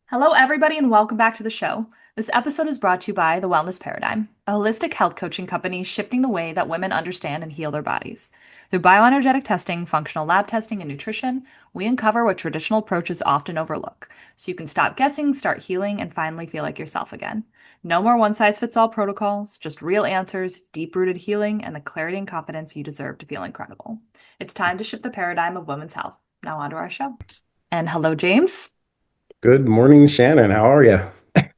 Hello, everybody, and welcome back to the show. This episode is brought to you by The Wellness Paradigm, a holistic health coaching company shifting the way that women understand and heal their bodies. Through bioenergetic testing, functional lab testing, and nutrition, we uncover what traditional approaches often overlook, so you can stop guessing, start healing, and finally feel like yourself again. No more one-size-fits-all protocols, just real answers, deep-rooted healing, and the clarity and confidence you deserve to feel incredible. It's time to shift the paradigm of women's health. Now on to our show. And hello, James. Good morning, Shannon. How are you?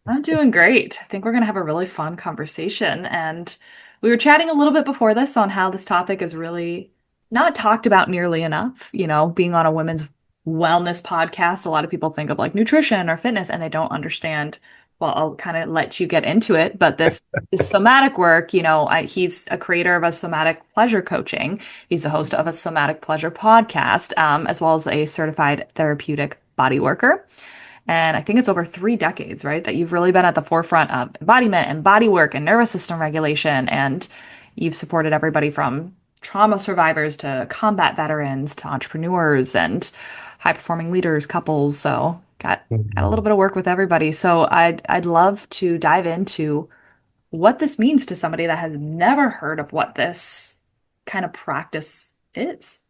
I'm doing great. I think we're going to have a really fun conversation. And we were chatting a little bit before this on how this topic is really not talked about nearly enough. Being on a women's wellness podcast, a lot of people think of like nutrition or fitness and they don't understand. Well, I'll kind of let you get into it, but this somatic work, he's a creator of a somatic pleasure coaching. He's a host of a somatic pleasure podcast, as well as a certified therapeutic body worker. And I think it's over 3 decades, right? That you've really been at the forefront of embodiment and body work and nervous system regulation. And you've supported everybody from trauma survivors to combat veterans to entrepreneurs and high performing leaders, couples. So got a little bit of work with everybody. So I'd love to dive into what this means to somebody that has never heard of what this kind of practice is.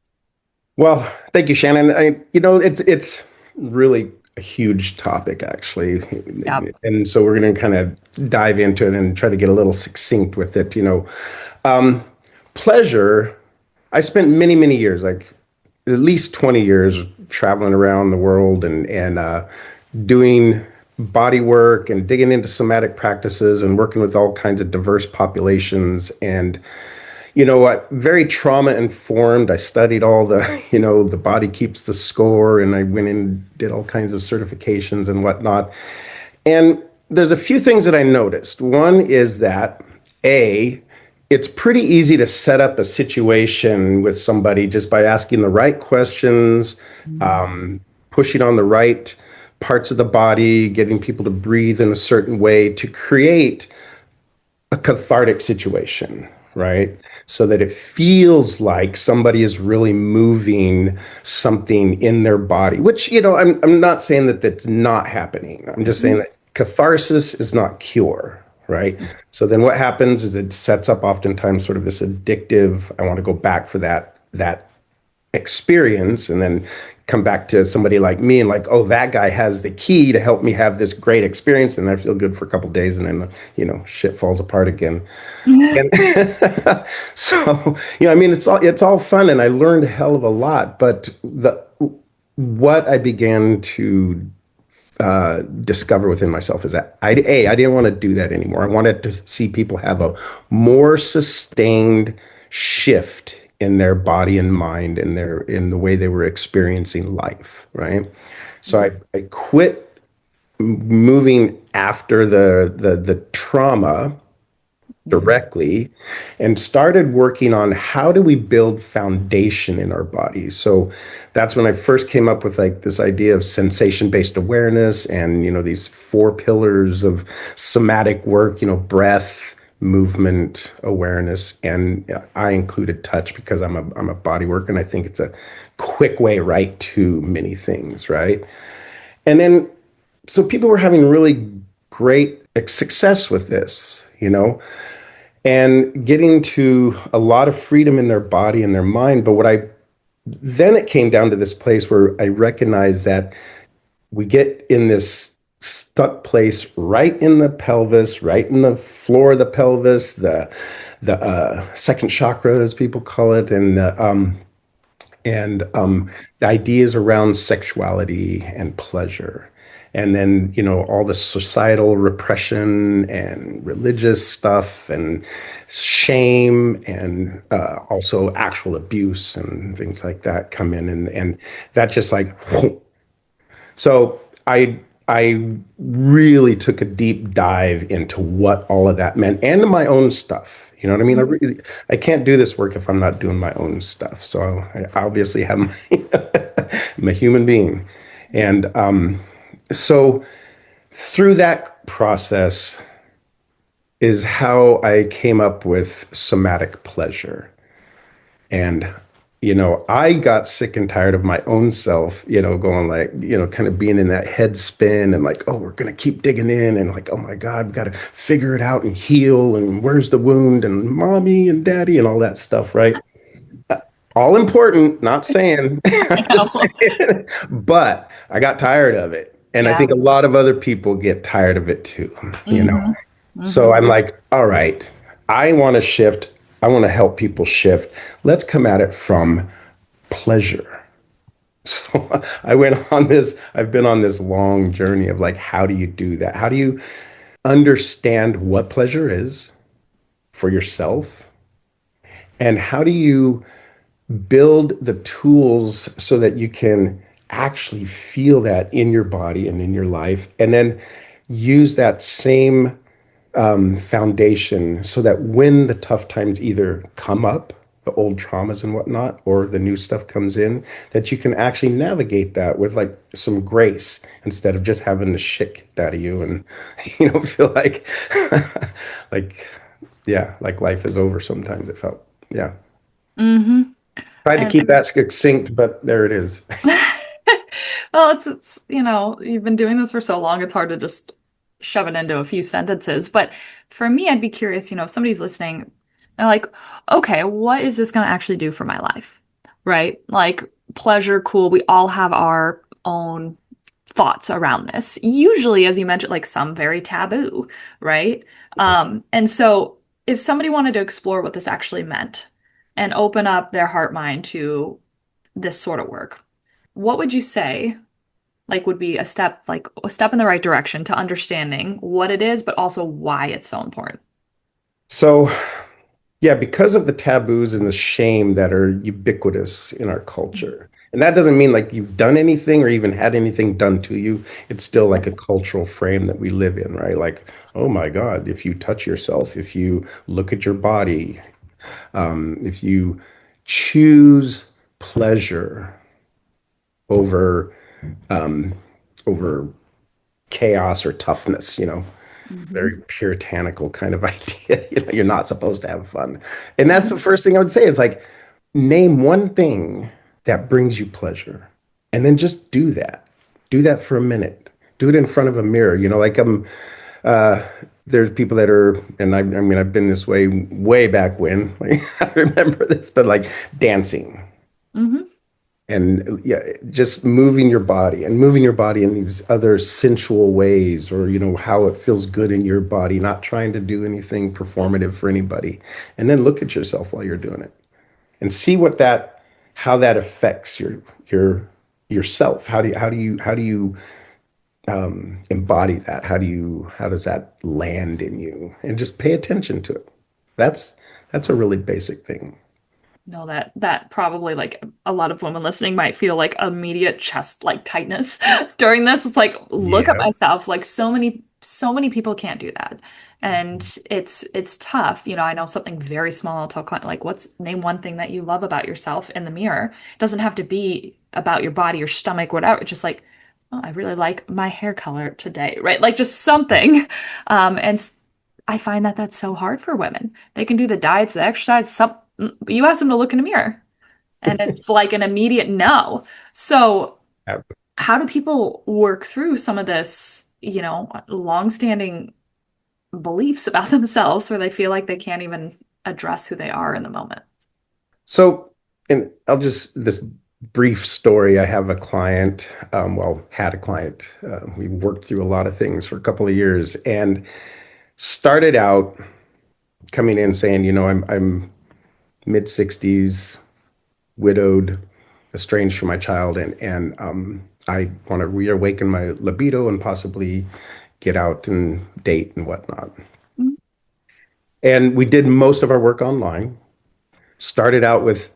Well, thank you, Shannon. It's really a huge topic, actually, Yeah. and so we're going to kind of dive into it and try to get a little succinct with it. Pleasure. I spent many, many years, like at least 20 years, traveling around the world and doing body work and digging into somatic practices and working with all kinds of diverse populations and very trauma informed. I studied all the, the body keeps the score, and I went in and did all kinds of certifications and whatnot. And there's a few things that I noticed. One is that, it's pretty easy to set up a situation with somebody just by asking the right questions, pushing on the right parts of the body, getting people to breathe in a certain way to create a cathartic situation, right? So that it feels like somebody is really moving something in their body, which, I'm not saying that that's not happening. I'm just saying that catharsis is not cure, right? So then what happens is it sets up oftentimes sort of this addictive, I want to go back for that experience and then come back to somebody like me and like, oh, that guy has the key to help me have this great experience, and I feel good for a couple of days, and then shit falls apart again. And so I mean, it's all fun, and I learned a hell of a lot, but the what I began to discover within myself is that I didn't want to do that anymore. I wanted to see people have a more sustained shift in their body and mind and in the way they were experiencing life, right? So I quit moving after the trauma directly and started working on how do we build foundation in our bodies. So that's when I first came up with like this idea of sensation-based awareness and these 4 pillars of somatic work, breath, movement, awareness, and I included touch because I'm a body worker, and I think it's a quick way right to many things, right? And then so people were having really great success with this, and getting to a lot of freedom in their body and their mind. But then it came down to this place where I recognized that we get in this stuck place right in the pelvis, right in the floor of the pelvis, the second chakra, as people call it, and the ideas around sexuality and pleasure. And then, all the societal repression and religious stuff and shame and also actual abuse and things like that come in. And that just like, so I really took a deep dive into what all of that meant and my own stuff. You know what I mean? I can't do this work if I'm not doing my own stuff. So I obviously have I'm a human being. And so through that process is how I came up with somatic pleasure. And I got sick and tired of my own self, going like, kind of being in that head spin and like, oh, we're going to keep digging in and like, oh my God, we got to figure it out and heal. And where's the wound and mommy and daddy and all that stuff, right? All important, not saying, I know. but I got tired of it. And I Yeah. think a lot of other people get tired of it too, you know? Hmm. So Hmm. I'm like, all right, I want to shift. I want to help people shift. Let's come at it from pleasure. So I've been on this long journey of like, how do you do that? How do you understand what pleasure is for yourself? And how do you build the tools so that you can actually feel that in your body and in your life? And then use that same foundation so that when the tough times either come up, the old traumas and whatnot, or the new stuff comes in, that you can actually navigate that with like some grace instead of just having the shit kicked out of you and feel like like yeah, like life is over sometimes it felt. Yeah. Hmm. Tried to And keep that succinct, but there it is. well, it's you've been doing this for so long, it's hard to just shove it into a few sentences. But for me, I'd be curious, if somebody's listening, they're like, okay, what is this going to actually do for my life? Right? Like pleasure, cool. We all have our own thoughts around this. Usually, as you mentioned, like some very taboo, right? And so if somebody wanted to explore what this actually meant and open up their heart mind to this sort of work, what would you say like would be a step in the right direction to understanding what it is, but also why it's so important? So yeah, because of the taboos and the shame that are ubiquitous in our culture. And that doesn't mean like you've done anything or even had anything done to you. It's still like a cultural frame that we live in, right? Like, oh my God, if you touch yourself, if you look at your body, if you choose pleasure over over chaos or toughness, very Hmm. puritanical kind of idea. You're not supposed to have fun. And that's the Hmm. first thing I would say is like, name one thing that brings you pleasure. And then just do that. Do that for a minute. Do it in front of a mirror. Uh, there's people that are, and I mean, I've been this way back when, like, I remember this, but like dancing Hmm. and yeah, just moving your body in these other sensual ways, or how it feels good in your body, not trying to do anything performative for anybody, and then look at yourself while you're doing it and see how that affects your yourself. How do you embody that? How does that land in you? And just pay attention to it. That's that's a really basic thing. No, that probably like a lot of women listening might feel like immediate chest like tightness during this. It's like look at Yeah. myself. Like so many people can't do that. And it's tough. I know something very small. I'll tell client like what's name one thing that you love about yourself in the mirror. It doesn't have to be about your body, your stomach, whatever. It's just like, oh, I really like my hair color today, right? Like just something. I find that that's so hard for women. They can do the diets, the exercise, but you ask them to look in a mirror and it's like an immediate no. So, how do people work through some of this, long-standing beliefs about themselves where they feel like they can't even address who they are in the moment? So, and I'll just this brief story. I have a client, had a client. We worked through a lot of things for a couple of years, and started out coming in saying, I'm mid 60s, widowed, estranged from my child, and I want to reawaken my libido and possibly get out and date and whatnot. And we did most of our work online. Started out with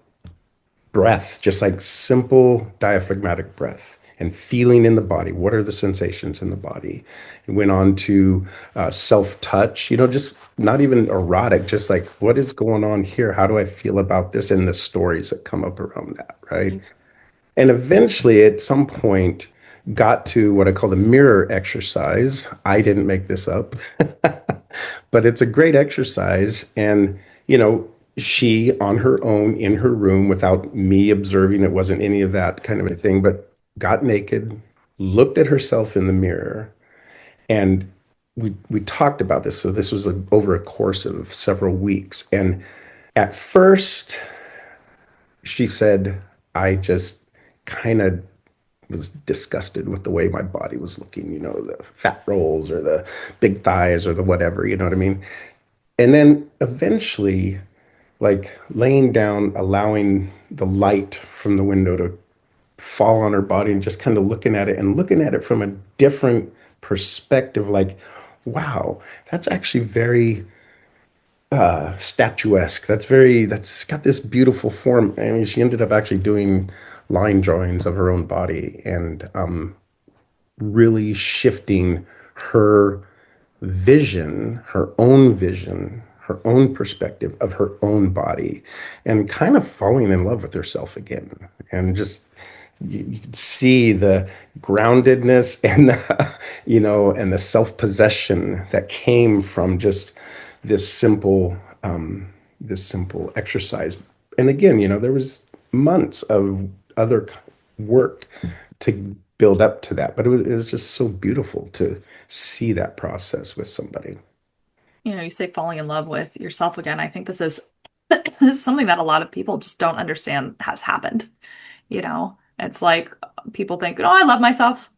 breath, just like simple diaphragmatic breath and feeling in the body. What are the sensations in the body? And went on to self touch, just not even erotic, just like what is going on here? How do I feel about this? And the stories that come up around that, right? And eventually, at some point, got to what I call the mirror exercise. I didn't make this up, but it's a great exercise. And, she, on her own, in her room, without me observing, it wasn't any of that kind of a thing, but got naked, looked at herself in the mirror, and we talked about this. So this was over a course of several weeks. And at first, she said, I just kind of was disgusted with the way my body was looking, the fat rolls or the big thighs or the whatever, you know what I mean? And then eventually, like laying down, allowing the light from the window to fall on her body and just kind of looking at it and looking at it from a different perspective, like, wow, that's actually very statuesque. That's got this beautiful form. I mean, she ended up actually doing line drawings of her own body and really shifting her vision, her own perspective of her own body, and kind of falling in love with herself again. And just you could see the groundedness and and the self-possession that came from just this simple this simple exercise. And again, there was months of other work to build up to that, but it was just so beautiful to see that process with somebody. You say falling in love with yourself again. I think this is something that a lot of people just don't understand has happened. It's like people think, oh, I love myself.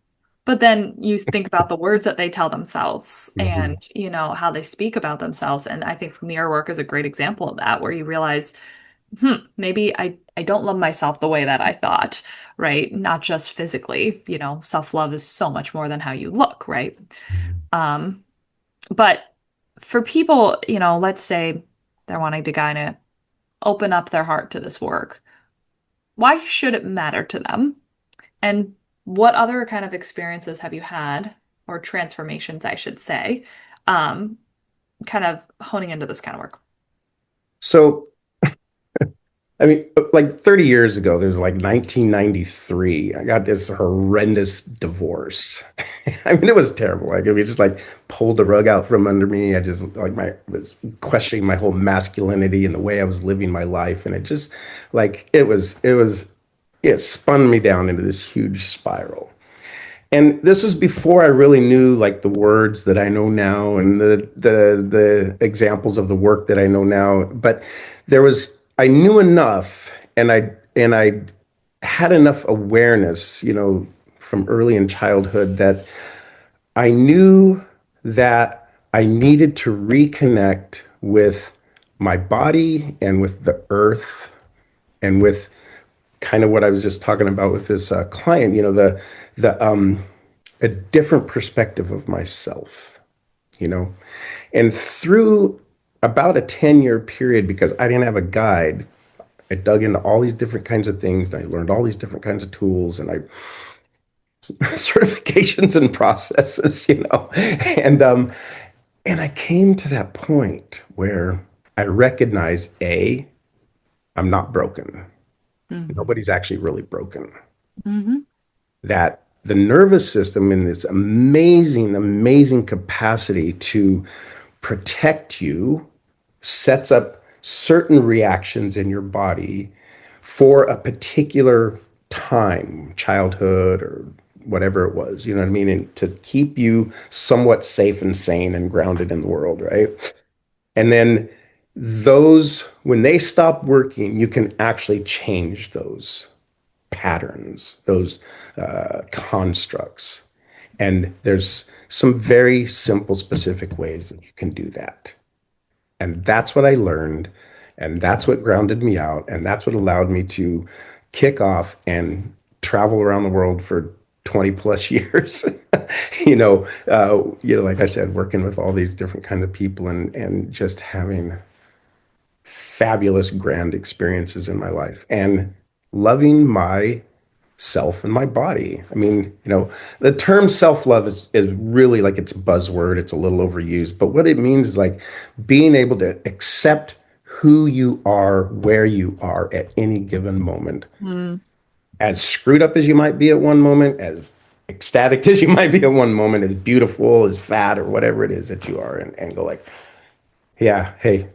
But then you think about the words that they tell themselves Mhm. and, how they speak about themselves. And I think mirror work is a great example of that, where you realize, maybe I don't love myself the way that I thought, right? Not just physically, self-love is so much more than how you look, right? Um, but for people, let's say they're wanting to kind of open up their heart to this work, why should it matter to them? And what other kind of experiences have you had, or transformations, I should say, um, kind of honing into this kind of work? So I mean, like 30 years ago, there's like 1993. I got this horrendous divorce. I mean, it was terrible. Like, it just like pulled the rug out from under me. I just like was questioning my whole masculinity and the way I was living my life. And it just like, it spun me down into this huge spiral. And this was before I really knew like the words that I know now and the examples of the work that I know now. But I knew enough, and I had enough awareness, from early in childhood, that I knew that I needed to reconnect with my body and with the earth and with kind of what I was just talking about with this client, the a different perspective of myself, you know? And through about a 10-year period, because I didn't have a guide, I dug into all these different kinds of things and I learned all these different kinds of tools and I certifications and processes, and I came to that point where I recognized I'm not broken. Mm-hmm. Nobody's actually really broken. Mm-hmm. That the nervous system in this amazing, amazing capacity to protect you sets up certain reactions in your body for a particular time, childhood or whatever it was, you know what I mean? And to keep you somewhat safe and sane and grounded in the world, right? And then when they stop working, you can actually change those patterns, those constructs. And there's some very simple, specific ways that you can do that. And that's what I learned. And that's what grounded me out. And that's what allowed me to kick off and travel around the world for 20 plus years. Like I said, working with all these different kinds of people and just having fabulous, grand experiences in my life and loving myself and my body. I mean, the term self-love is really like it's a buzzword. It's a little overused, but what it means is like being able to accept who you are, where you are at any given moment. Mm. As screwed up as you might be at one moment, as ecstatic as you might be at one moment, as beautiful, as fat, or whatever it is that you are, and go like, yeah, hey,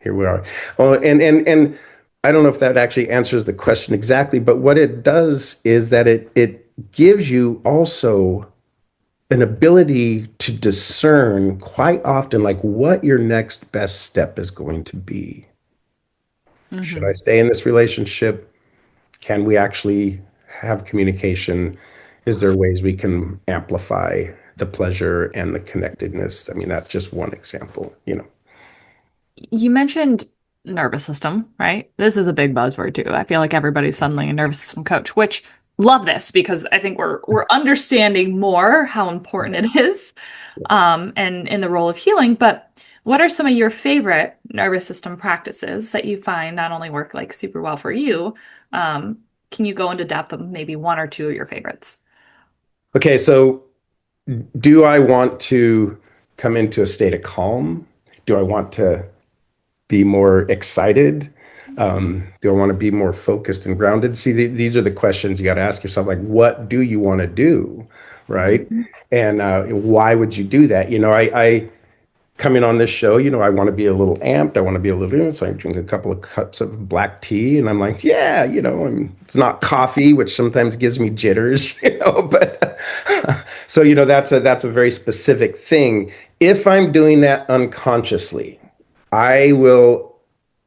here we are. Oh, and I don't know if that actually answers the question exactly, but what it does is that it gives you also an ability to discern quite often like what your next best step is going to be. Should I Hmm. stay in this relationship? Can we actually have communication? Is there ways we can amplify the pleasure and the connectedness? I mean, that's just one example, you know. You mentioned nervous system, right? This is a big buzzword too. I feel like everybody's suddenly a nervous system coach, which love this because I think we're understanding more how important it is, and in the role of healing. But what are some of your favorite nervous system practices that you find not only work like super well for you? Um, can you go into depth of maybe one or two of your favorites? Okay, so do I want to come into a state of calm? Do I want to be more excited? Do I want to be more focused and grounded? See, these are the questions you got to ask yourself. Like, what do you want to do, right? Mhm. And why would you do that? I coming on this show, I want to be a little amped. I want to be a little, so I drink a couple of cups of black tea, and I'm like, yeah, it's not coffee, which sometimes gives me jitters, but so that's a very specific thing. If I'm doing that unconsciously, I will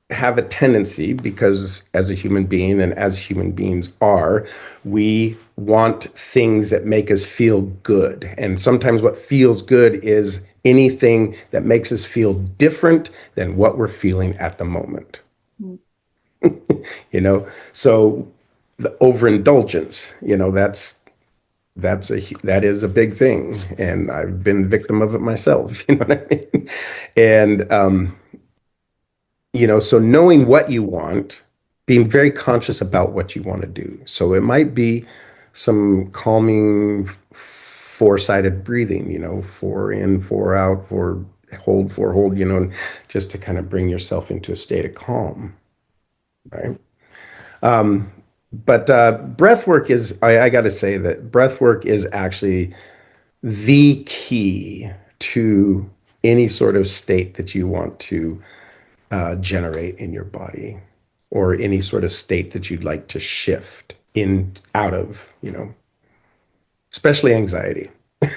have a tendency, because as a human being and as human beings are, we want things that make us feel good. And sometimes what feels good is anything that makes us feel different than what we're feeling at the moment. So the overindulgence, that is a big thing, and I've been a victim of it myself. You know what I mean? And so knowing what you want, being very conscious about what you want to do. So it might be some calming, four-sided breathing, four in, four out, four hold, and just to kind of bring yourself into a state of calm, right? But breath work I got to say that breath work is actually the key to any sort of state that you want to generate in your body, or any sort of state that you'd like to shift in out of, especially anxiety.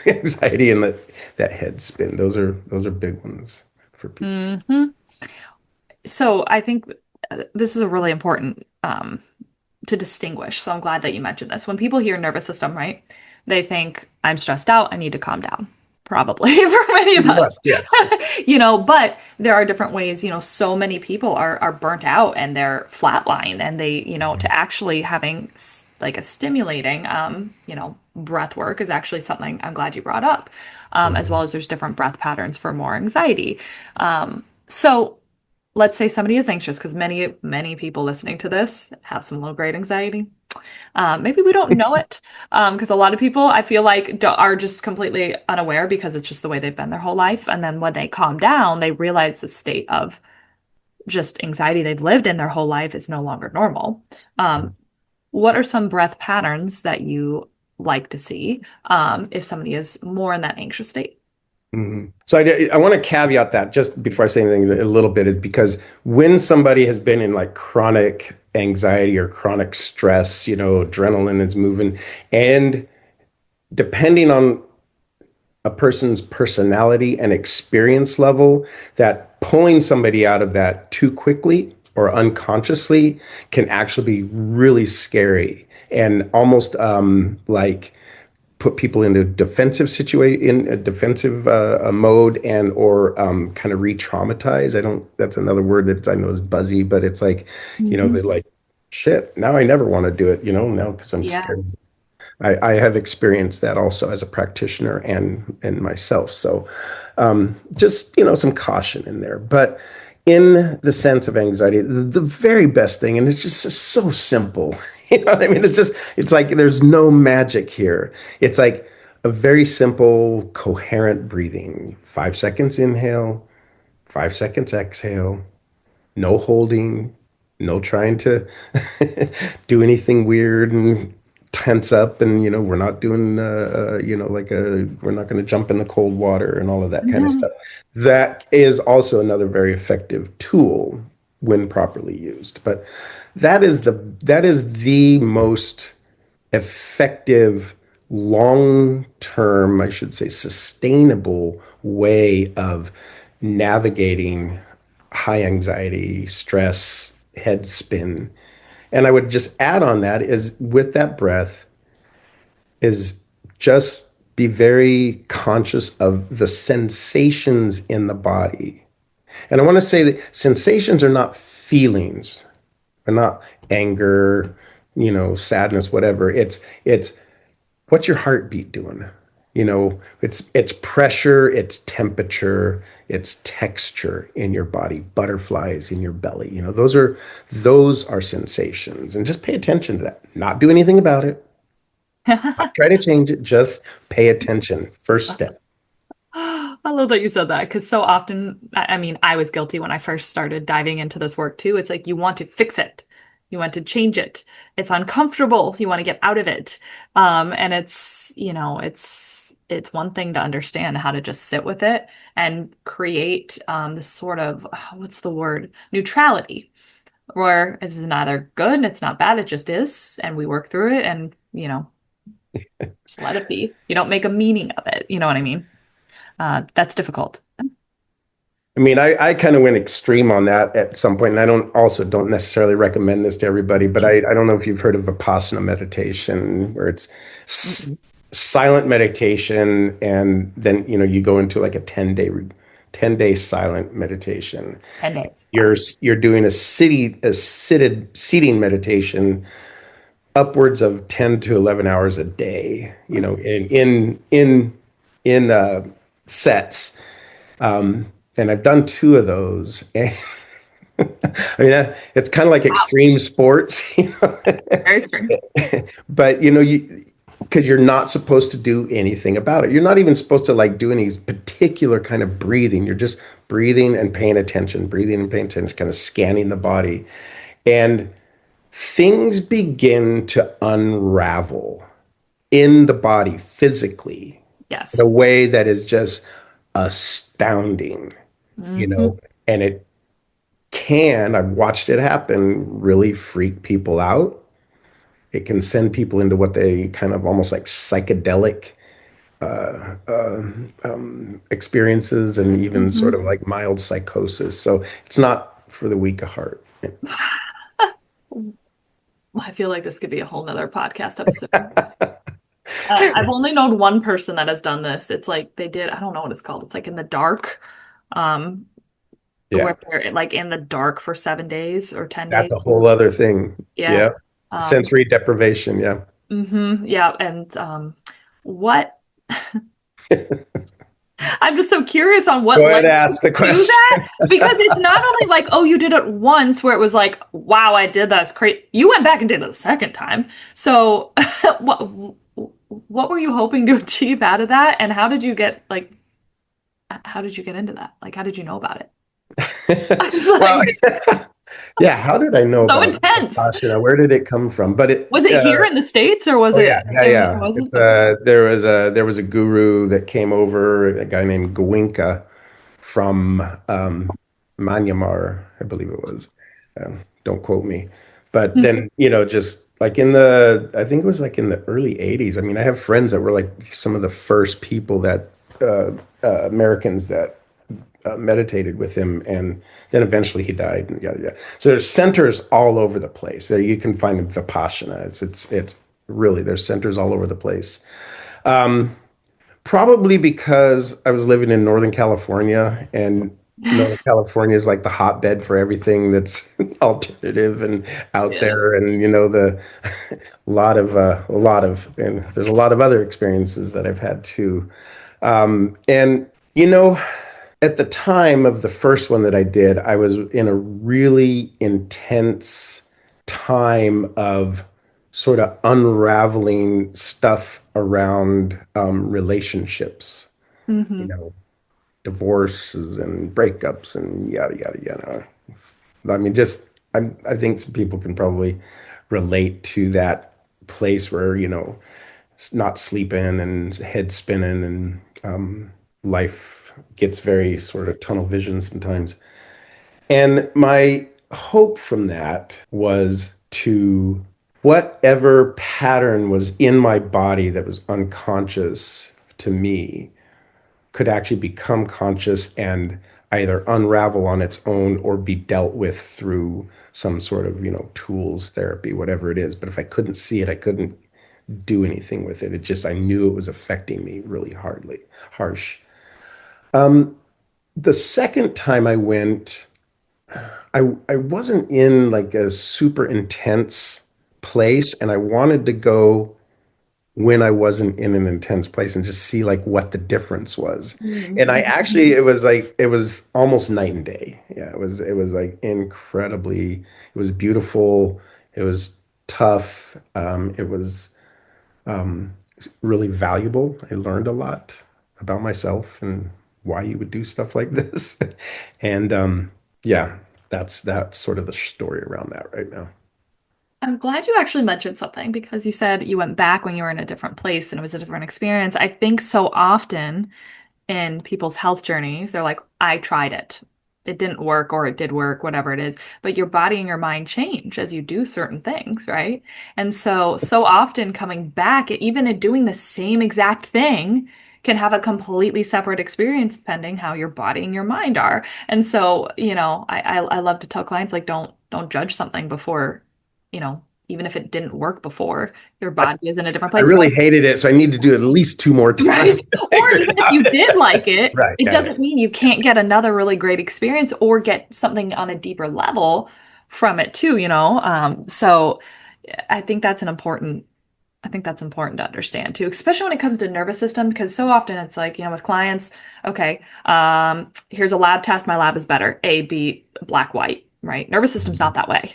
Anxiety and that head spin. Those are big ones for people. Hmm. So I think this is a really important to distinguish. So I'm glad that you mentioned this. When people hear nervous system, right, they think I'm stressed out, I need to calm down. Probably for many of Pretty much, us. yes. But there are different ways, so many people are burnt out and they're flatlined and they, to actually having like a stimulating breath work is actually something I'm glad you brought up. As well Mhm. as there's different breath patterns for more anxiety. So let's say somebody is anxious because many people listening to this have some low grade anxiety. Maybe we don't know it because a lot of people I feel like are just completely unaware because it's just the way they've been their whole life. And then when they calm down, they realize the state of just anxiety they've lived in their whole life is no longer normal. Um, what are some breath patterns that you like to see if somebody is more in that anxious state? So I want to caveat that just before I say anything a little bit, is because when somebody has been in like chronic anxiety or chronic stress, adrenaline is moving, and depending on a person's personality and experience level, that pulling somebody out of that too quickly or unconsciously can actually be really scary and almost like put people into defensive situation in a defensive mode, and or kind of re-traumatize. I don't That's another word that I know is buzzy, but it's like, they're Mhm. like, shit, now I never want to do it, now because I'm Yeah. scared. I have experienced that also as a practitioner and myself. So just, some caution in there. But in the sense of anxiety, the very best thing, and it's just so simple, you know what I mean? It's like there's no magic here. It's like a very simple, coherent breathing. 5 seconds inhale, 5 seconds exhale, no holding, no trying to do anything weird and tense up, and we're not doing we're not going to jump in the cold water and all of that kind of Mhm. stuff. That is also another very effective tool when properly used. But that is the most effective, long term, I should say, sustainable way of navigating high anxiety, stress, head spin. And I would just add on that is with that breath is just be very conscious of the sensations in the body. And I want to say that sensations are not feelings, are not anger, sadness, whatever. It's what's your heartbeat doing? It's pressure, it's temperature, it's texture in your body, butterflies in your belly. Those are sensations. And just pay attention to that. Not do anything about it. Not try to change it. Just pay attention. First step. I love that you said that because so often, I mean, I was guilty when I first started diving into this work too. It's like you want to fix it, you want to change it. It's uncomfortable, so you want to get out of it. And it's one thing to understand how to just sit with it and create this sort of what's the word? Neutrality, where it's neither good, it's not bad, it just is, and we work through it and just let it be. You don't make a meaning of it. You know what I mean? That's difficult. I mean, I kind of went extreme on that at some point, and I don't necessarily recommend this to everybody, but I don't know if you've heard of Vipassana meditation, where it's s- Mm-mm. silent meditation, and then you go into like a 10-day silent meditation. 10 days. Wow. You're doing a seating meditation upwards of 10 to 11 hours a day, in sets. And I've done two of those. And I mean, it's kind of like Wow. extreme sports, Very extreme. but because you're not supposed to do anything about it. You're not even supposed to like do any particular kind of breathing. You're just breathing and paying attention, kind of scanning the body. And things begin to unravel in the body physically in a Yes. way that is just astounding, you Hmm. know, and I've watched it happen, really freak people out. It can send people into what they kind of almost like psychedelic experiences and even sort of Hmm. like mild psychosis. So it's not for the weak of heart. I feel like this could be a whole nother podcast episode. I've only known one person that has done this. It's like they did, I don't know what it's called. It's like in the dark, um, Yeah, where they're like in the dark for 7 days or 10 that's days. a whole other thing. Yeah. Yeah. Um, Sensory deprivation. Yeah. yeah. And what I'm just so curious on what Go led ahead, you ask the to question. that because it's not only like, oh, you did it once where it was like, wow, I did that. It's great. You went back and did it the second time. So what what were you hoping to achieve out of that? And how did you get into that? Like, how did you know about it? I'm just Well, like, yeah. How did I know so about intense. Vipassana? Where did it come from? But Was it here in the States or was oh yeah, it yeah, yeah. was It's it okay. there was a guru that came over, a guy named Goenka from Myanmar, I believe it was. Don't quote me. But then, just like I think it was like in the early 80s. I mean, I have friends that were like some of the first people that Americans that meditated with him, and then eventually he died, and yada yada. So there's centers all over the place. There you can find Vipassana. It's really there's centers all over the place. Probably because I was living in Northern California, and Northern California is like the hotbed for everything that's alternative and out Yeah. there, and the and there's a lot of other experiences that I've had too. And at the time of the first one that I did, I was in a really intense time of sort of unraveling stuff around relationships, you Hmm. know, divorces and breakups and yada, yada, yada. I mean, I think some people can probably relate to that place where, not sleeping and head spinning and life gets very sort of tunnel vision sometimes. And my hope from that was to whatever pattern was in my body that was unconscious to me could actually become conscious and either unravel on its own or be dealt with through some sort of, tools, therapy, whatever it is. But if I couldn't see it, I couldn't do anything with it. It just, I knew it was affecting me really harsh. The second time I went, I wasn't in like a super intense place, and I wanted to go when I wasn't in an intense place and just see like what the difference was. And I actually, it was almost night and day. Yeah, it was like incredibly, it was beautiful. It was tough. It was really valuable. I learned a lot about myself and why you would do stuff like this. And yeah, that's sort of the story around that right now. I'm glad you actually mentioned something because you said you went back when you were in a different place and it was a different experience. I think so often in people's health journeys, they're like, I tried it. It didn't work or it did work, whatever it is. But your body and your mind change as you do certain things, right? And so often coming back, even in doing the same exact thing, can have a completely separate experience depending how your body and your mind are. And so, I love to tell clients like don't judge something before, even if it didn't work before, your body is in a different I place. really hated it, so I need to do it at least two more Right. times to Or figure it even if out. you did like it, Right. it Yeah. Yeah. doesn't mean you can't get another really great experience or get something on a deeper level from it too, you know? So I think that's an important, I think that's important to understand too, especially when it comes to nervous system, because so often it's like, with clients, okay, here's a lab test, my lab is better, A, B, black, white, right? Nervous system's not that way.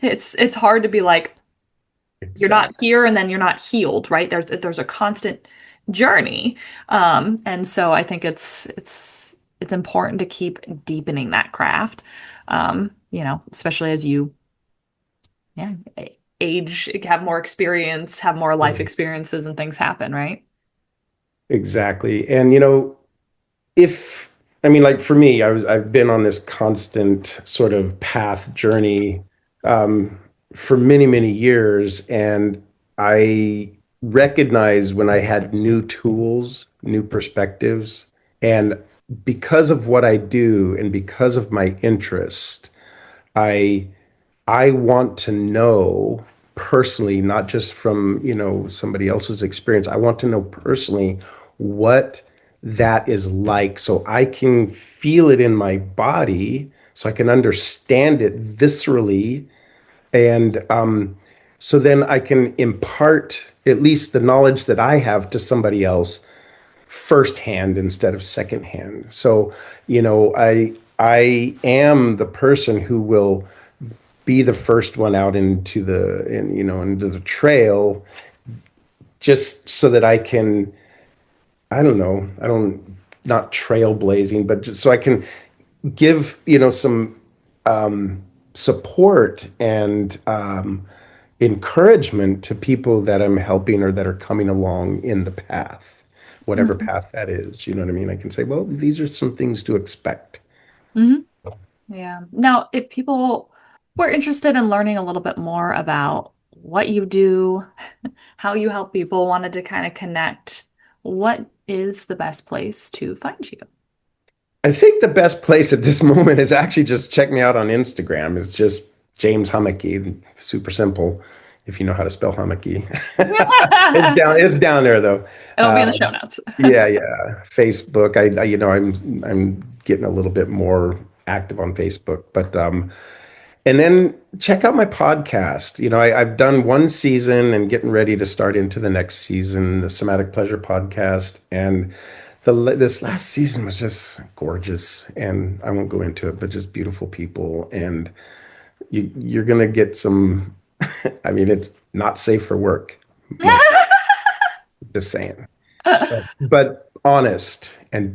It's hard to be like, you're not Exactly. here and then you're not healed, right? There's a constant journey. And so I think it's important to keep deepening that craft. Especially as you yeah, age, have more experience, have more life experiences and things happen, right? Exactly. And if I mean, like for me, I've been on this constant sort of path journey um, for many, many years, and I recognized when I had new tools, new perspectives, and because of what I do and because of my interest, I I want to know personally, not just from, somebody else's experience. I want to know personally what that is like so I can feel it in my body, so I can understand it viscerally. And so then I can impart at least the knowledge that I have to somebody else firsthand instead of secondhand. So, I am the person who will be the first one out into the trail, just so that I can, I don't know, I don't, not trailblazing, but just so I can give, some support and encouragement to people that I'm helping or that are coming along in the path, whatever Mhm. path that is. You know what I mean? I can say, well, these are some things to expect. Mhm. Yeah. Now, if people were interested in learning a little bit more about what you do, how you help people, wanted to kind of connect, what is the best place to find you? I think the best place at this moment is actually just check me out on Instagram. It's just James Humecky, super simple. If you know how to spell Humecky, it's It'll down. It's down there though. be in the Uh, show notes. yeah, yeah. Facebook. I'm getting a little bit more active on Facebook, but and then check out my podcast. I've done one season and getting ready to start into the next season, the Somatic Pleasure Podcast, and this last season was just gorgeous. And I won't go into it, but just beautiful people, and you're gonna get some. I mean, it's not safe for work. Most just saying, but honest and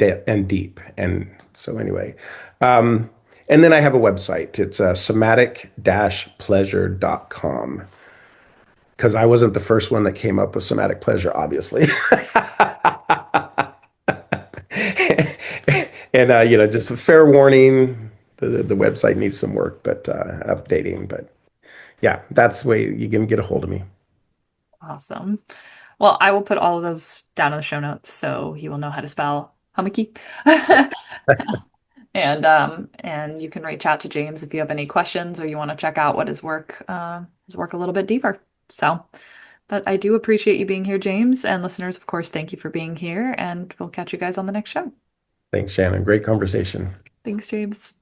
deep. And so anyway, um, and then I have a website. It's somatic-pleasure.com. because I wasn't the first one that came up with somatic pleasure, obviously. And just a fair warning, the website needs some work, but updating. But yeah, that's the way you can get a hold of me. Awesome. Well, I will put all of those down in the show notes so he will know how to spell Humecky. And you can reach out to James if you have any questions or you want to check out what his work a little bit deeper. So, but I do appreciate you being here, James, and listeners, of course, thank you for being here, and we'll catch you guys on the next show. Thanks, Shannon. Great conversation. Thanks, James.